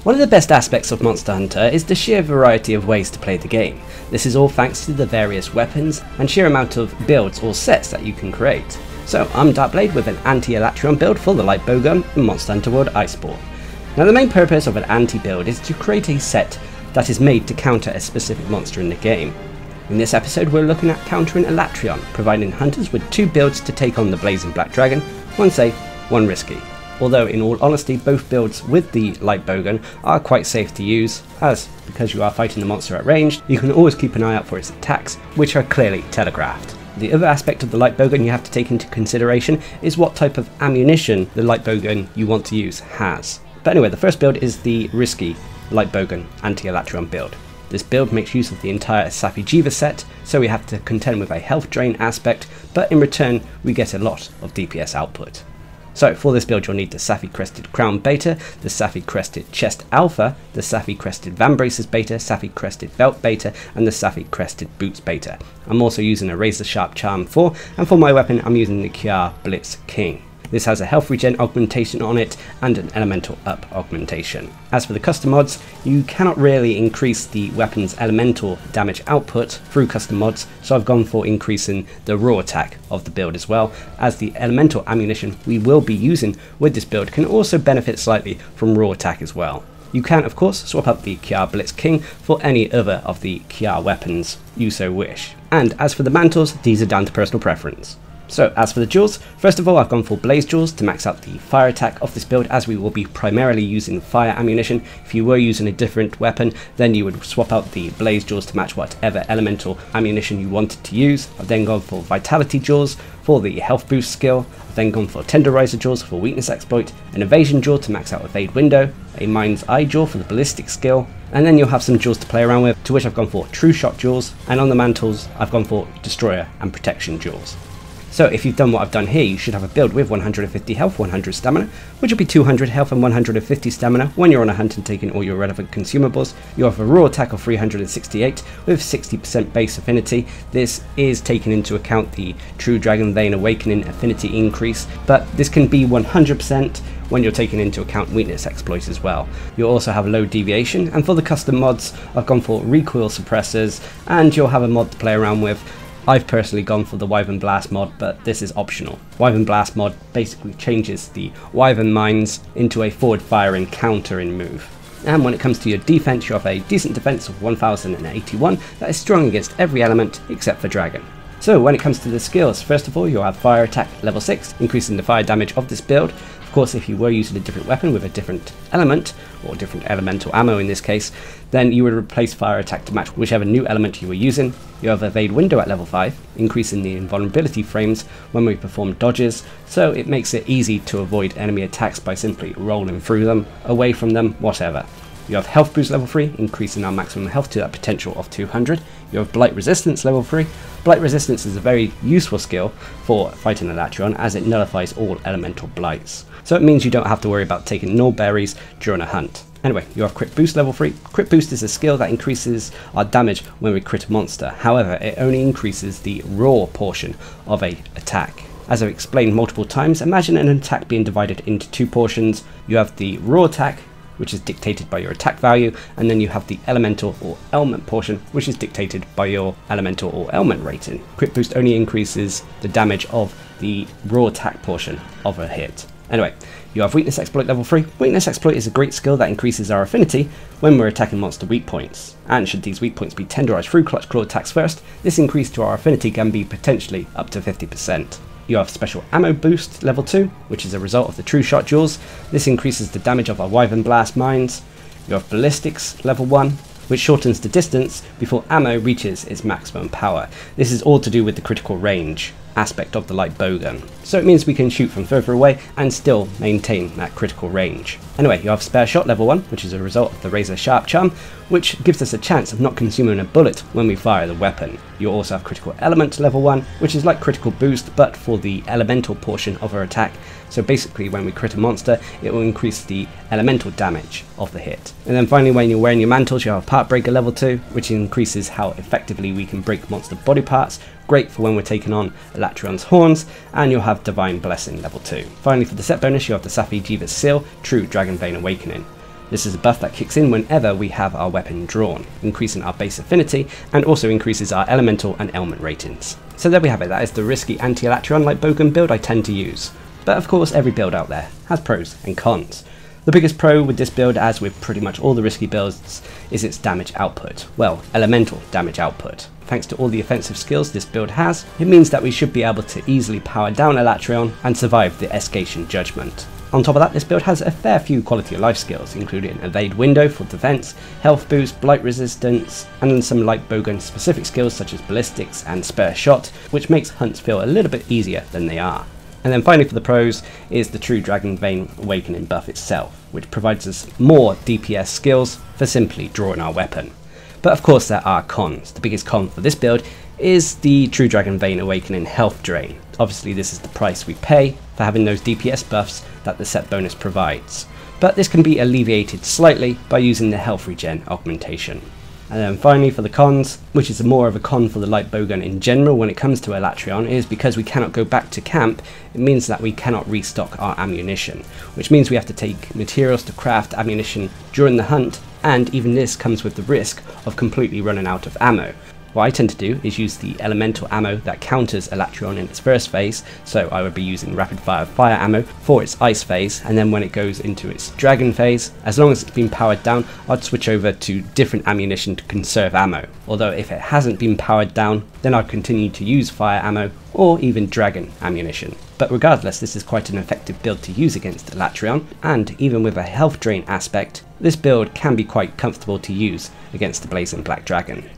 One of the best aspects of Monster Hunter is the sheer variety of ways to play the game. This is all thanks to the various weapons and sheer amount of builds or sets that you can create. So I'm Darcblade with an Anti-Alatreon build for the Light Bowgun in Monster Hunter World Iceborne. Now the main purpose of an anti-build is to create a set that is made to counter a specific monster in the game. In this episode we're looking at countering Alatreon, providing hunters with 2 builds to take on the blazing black dragon, one safe, one risky. Although in all honesty both builds with the Light Bowgun are quite safe to use, as because you are fighting the monster at range, you can always keep an eye out for its attacks, which are clearly telegraphed. The other aspect of the Light Bowgun you have to take into consideration is what type of ammunition the Light Bowgun you want to use has. But anyway, the first build is the risky Light Bowgun Anti-Alatreon build. This build makes use of the entire Safi Jiva set, so we have to contend with a health drain aspect, but in return we get a lot of DPS output. So for this build you'll need the Safi Crested Crown Beta, the Safi Crested Chest Alpha, the Safi Crested Vambraces Beta, Safi Crested Belt Beta, and the Safi Crested Boots Beta. I'm also using a Razor Sharp Charm 4, and for my weapon I'm using the Darcblade King. This has a health regen augmentation on it and an elemental up augmentation. As for the custom mods, you cannot really increase the weapon's elemental damage output through custom mods, so I've gone for increasing the raw attack of the build as well, as the elemental ammunition we will be using with this build can also benefit slightly from raw attack as well. You can of course swap out the Darcblade King for any other of the Kjar weapons you so wish. And as for the mantles, these are down to personal preference. So as for the jewels, first of all I've gone for blaze jewels to max out the fire attack of this build, as we will be primarily using fire ammunition. If you were using a different weapon then you would swap out the blaze jewels to match whatever elemental ammunition you wanted to use. I've then gone for vitality jewels for the health boost skill. I've then gone for tenderizer jewels for weakness exploit, an evasion jewel to max out evade window, a mind's eye jewel for the ballistic skill, and then you'll have some jewels to play around with, to which I've gone for true shot jewels, and on the mantles I've gone for destroyer and protection jewels. So if you've done what I've done here, you should have a build with 150 health, 100 stamina, which will be 200 health and 150 stamina when you're on a hunt and taking all your relevant consumables. You have a raw attack of 368 with 60% base affinity. This is taking into account the True Dragon Vein Awakening affinity increase, but this can be 100% when you're taking into account weakness exploits as well. You'll also have low deviation, and for the custom mods I've gone for recoil suppressors, and you'll have a mod to play around with. I've personally gone for the Wyvern Blast mod, but this is optional. Wyvern Blast mod basically changes the Wyvern mines into a forward firing countering move. And when it comes to your defense, you have a decent defense of 1081 that is strong against every element except for dragon. So when it comes to the skills, first of all you'll have fire attack level 6, increasing the fire damage of this build. Of course if you were using a different weapon with a different element, or different elemental ammo in this case, then you would replace fire attack to match whichever new element you were using. You have evade window at level 5, increasing the invulnerability frames when we perform dodges, so it makes it easy to avoid enemy attacks by simply rolling through them, away from them, whatever. You have health boost level 3, increasing our maximum health to that potential of 200. You have blight resistance level 3. Blight resistance is a very useful skill for fighting Alatreon, as it nullifies all elemental blights. So it means you don't have to worry about taking null berries during a hunt. Anyway, you have crit boost level 3. Crit boost is a skill that increases our damage when we crit a monster. However, it only increases the raw portion of a attack. As I've explained multiple times, imagine an attack being divided into 2 portions. You have the raw attack, which is dictated by your attack value, and then you have the elemental or ailment portion, which is dictated by your elemental or ailment rating. Crit boost only increases the damage of the raw attack portion of a hit. Anyway, you have weakness exploit level 3. Weakness exploit is a great skill that increases our affinity when we're attacking monster weak points, and should these weak points be tenderized through clutch claw attacks first, this increase to our affinity can be potentially up to 50%. You have special ammo boost level 2, which is a result of the true shot jewels. This increases the damage of our Wyvern Blast mines. You have ballistics level 1, which shortens the distance before ammo reaches its maximum power. This is all to do with the critical range aspect of the Light Bowgun, so it means we can shoot from further away and still maintain that critical range. Anyway, you have spare shot level 1, which is a result of the Razor Sharp Charm, which gives us a chance of not consuming a bullet when we fire the weapon. You also have critical element level 1, which is like critical boost but for the elemental portion of our attack. So basically when we crit a monster, it will increase the elemental damage of the hit. And then finally, when you're wearing your mantles, you have Part Breaker level 2, which increases how effectively we can break monster body parts. Great for when we're taking on Alatreon's horns. And you'll have Divine Blessing level 2. Finally, for the set bonus, you have the Safi Jiva Seal, True Dragon Vein Awakening. This is a buff that kicks in whenever we have our weapon drawn, increasing our base affinity and also increases our elemental and ailment ratings. So there we have it, that is the risky Anti-Alatreon Light Bowgun build I tend to use. But of course every build out there has pros and cons. The biggest pro with this build, as with pretty much all the risky builds, is its damage output. Well, elemental damage output. Thanks to all the offensive skills this build has, it means that we should be able to easily power down Alatreon and survive the Escation Judgment. On top of that, this build has a fair few quality of life skills, including Evade Window for defense, health boost, blight resistance, and then some Light Bowgun specific skills such as ballistics and spare shot, which makes hunts feel a little bit easier than they are. And then finally for the pros is the True Dragon Vein Awakening buff itself, which provides us more DPS skills for simply drawing our weapon. But of course there are cons. The biggest con for this build is the True Dragon Vein Awakening health drain. Obviously this is the price we pay for having those DPS buffs that the set bonus provides. But this can be alleviated slightly by using the health regen augmentation. And then finally for the cons, which is more of a con for the Light Bowgun in general when it comes to Alatreon, is because we cannot go back to camp, it means that we cannot restock our ammunition, which means we have to take materials to craft ammunition during the hunt, and even this comes with the risk of completely running out of ammo. What I tend to do is use the elemental ammo that counters Alatreon in its first phase, so I would be using rapid fire ammo for its ice phase, and then when it goes into its dragon phase, as long as it's been powered down, I'd switch over to different ammunition to conserve ammo. Although if it hasn't been powered down, then I'd continue to use fire ammo or even dragon ammunition. But regardless, this is quite an effective build to use against Alatreon, and even with a health drain aspect, this build can be quite comfortable to use against the Blazing Black Dragon.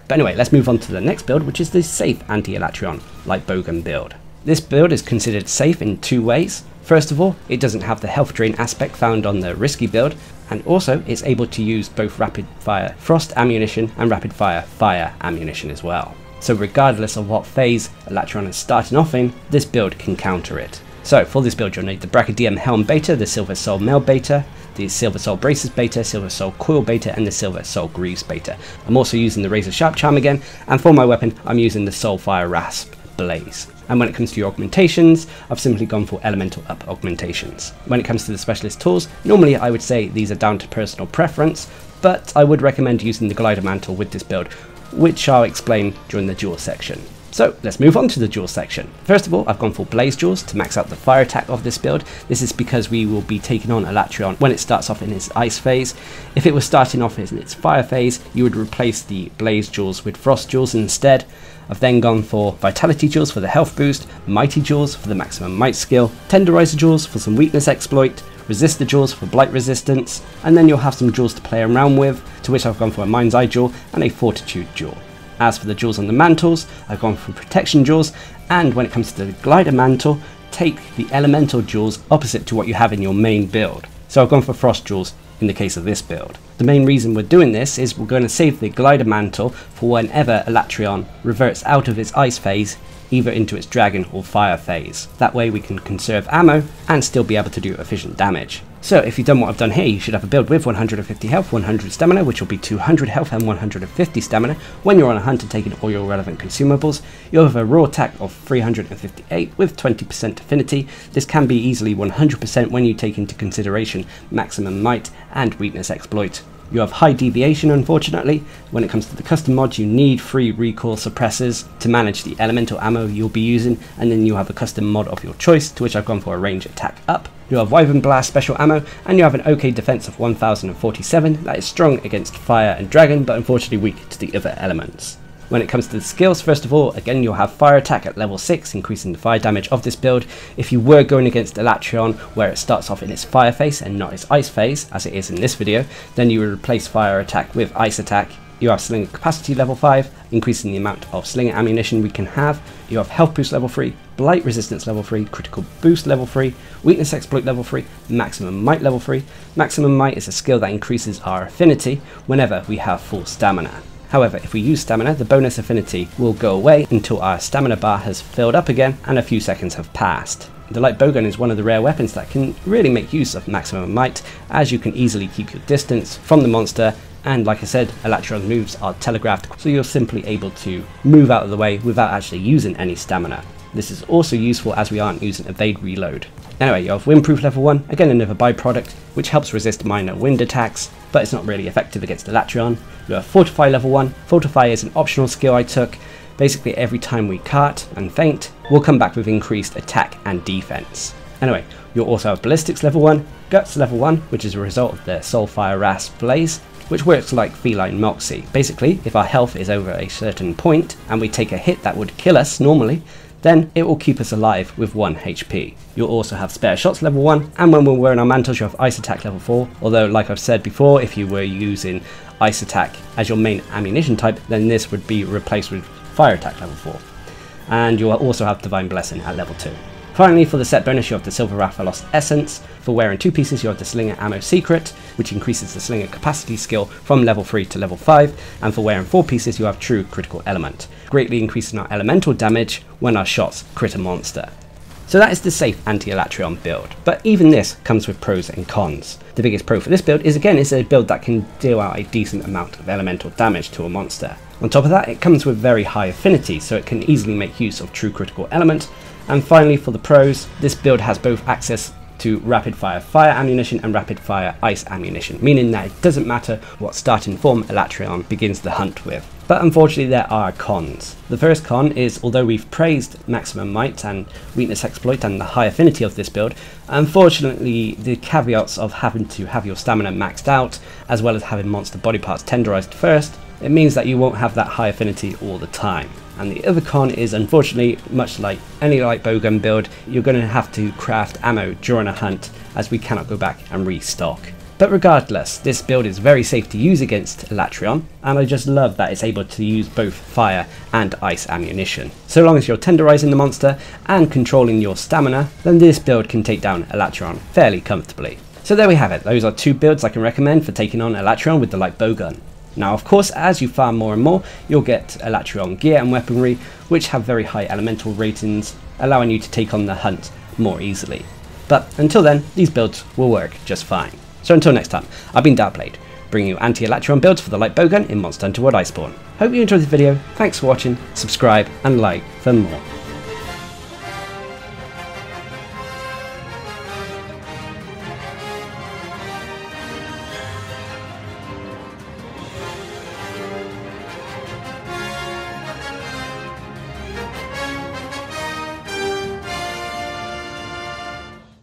But anyway, let's move on to the next build, which is the safe Anti-Alatreon Light Bowgun build. This build is considered safe in two ways. First of all, it doesn't have the health drain aspect found on the risky build, and also it's able to use both rapid fire frost ammunition and rapid fire ammunition as well. So regardless of what phase Alatreon is starting off in, this build can counter it. So for this build you'll need the Brachydium Helm Beta, the Silver Soul Mail Beta, the Silver Soul Braces Beta, Silver Soul Coil Beta, and the Silver Soul Greaves Beta. I'm also using the Razor Sharp Charm again, and for my weapon I'm using the Soulfire Rasp Blaze. And when it comes to your augmentations, I've simply gone for elemental up augmentations. When it comes to the specialist tools, normally I would say these are down to personal preference, but I would recommend using the Glider Mantle with this build, which I'll explain during the duel section. So let's move on to the duel section. First of all, I've gone for Blaze Duels to max out the fire attack of this build. This is because we will be taking on Alatreon when it starts off in its ice phase. If it was starting off in its fire phase, you would replace the Blaze Duels with Frost Duels instead. I've then gone for Vitality Duels for the health boost, Mighty Duels for the maximum might skill, Tenderizer Duels for some weakness exploit, Resistor Duels for blight resistance, and then you'll have some duels to play around with, to which I've gone for a Mind's Eye Duel and a Fortitude Duel. As for the duels on the mantles, I've gone for protection duels, and when it comes to the glider mantle, take the elemental duels opposite to what you have in your main build. So I've gone for frost duels in the case of this build. The main reason we're doing this is we're going to save the glider mantle for whenever Alatreon reverts out of its ice phase, either into its dragon or fire phase. That way we can conserve ammo and still be able to do efficient damage. So if you've done what I've done here, you should have a build with 150 health, 100 stamina, which will be 200 health and 150 stamina. When you're on a hunt and taking all your relevant consumables, you'll have a raw attack of 358 with 20% affinity. This can be easily 100% when you take into consideration maximum might and weakness exploit. You have high deviation, unfortunately. When it comes to the custom mods, you need 3 recoil suppressors to manage the elemental ammo you'll be using, and then you have a custom mod of your choice, to which I've gone for a range attack up. You have Wyvern Blast special ammo, and you have an OK defense of 1047 that is strong against fire and dragon, but unfortunately weak to the other elements. When it comes to the skills, first of all, again you'll have fire attack at level 6, increasing the fire damage of this build. If you were going against Alatreon, where it starts off in its fire phase and not its ice phase, as it is in this video, then you would replace fire attack with ice attack. You have slinger capacity level 5, increasing the amount of slinger ammunition we can have. You have health boost level 3, blight resistance level 3, critical boost level 3, weakness exploit level 3, maximum might level 3. Maximum might is a skill that increases our affinity whenever we have full stamina. However, if we use stamina, the bonus affinity will go away until our stamina bar has filled up again and a few seconds have passed. The Light Bowgun is one of the rare weapons that can really make use of maximum might, as you can easily keep your distance from the monster, and like I said, Alatreon's moves are telegraphed, so you're simply able to move out of the way without actually using any stamina. This is also useful as we aren't using Evade Reload. Anyway, you have Windproof level 1, again another byproduct, which helps resist minor wind attacks, but it's not really effective against Alatreon. You have Fortify level 1. Fortify is an optional skill I took. Basically every time we cart and feint, we'll come back with increased attack and defense. Anyway, you'll also have Ballistics level 1, Guts level 1, which is a result of the Soulfire Rasp Blaze, which works like Feline Moxie. Basically, if our health is over a certain point and we take a hit that would kill us normally, then it will keep us alive with 1 HP. You'll also have Spare Shots level 1, and when we're wearing our mantles you have Ice Attack level 4, although like I've said before, if you were using Ice Attack as your main ammunition type, then this would be replaced with Fire Attack level 4. And you'll also have Divine Blessing at level 2. Finally, for the set bonus, you have the Silver Rathalos Essence. For wearing 2 pieces, you have the Slinger Ammo Secret, which increases the Slinger Capacity skill from level 3 to level 5, and for wearing 4 pieces, you have True Critical Element, greatly increasing our elemental damage when our shots crit a monster. So that is the safe Anti-Alatreon build, but even this comes with pros and cons. The biggest pro for this build is again it's a build that can deal out a decent amount of elemental damage to a monster. On top of that, it comes with very high affinity, so it can easily make use of True Critical Element. And finally, for the pros, this build has both access to rapid fire fire ammunition and rapid fire ice ammunition, meaning that it doesn't matter what starting form Alatreon begins the hunt with. But unfortunately there are cons. The first con is, although we've praised maximum might and weakness exploit and the high affinity of this build, unfortunately the caveats of having to have your stamina maxed out, as well as having monster body parts tenderized first, it means that you won't have that high affinity all the time. And the other con is, unfortunately, much like any Light Bowgun build, you're going to have to craft ammo during a hunt, as we cannot go back and restock. But regardless, this build is very safe to use against Alatreon, and I just love that it's able to use both fire and ice ammunition. So long as you're tenderizing the monster and controlling your stamina, then this build can take down Alatreon fairly comfortably. So there we have it, those are 2 builds I can recommend for taking on Alatreon with the Light Bowgun. Now of course, as you farm more and more, you'll get Alatreon gear and weaponry, which have very high elemental ratings, allowing you to take on the hunt more easily. But until then, these builds will work just fine. So until next time, I've been Darcblade, bringing you Anti-Alatreon builds for the Light Bowgun in Monster Hunter World Iceborne. Hope you enjoyed this video, thanks for watching, subscribe and like for more.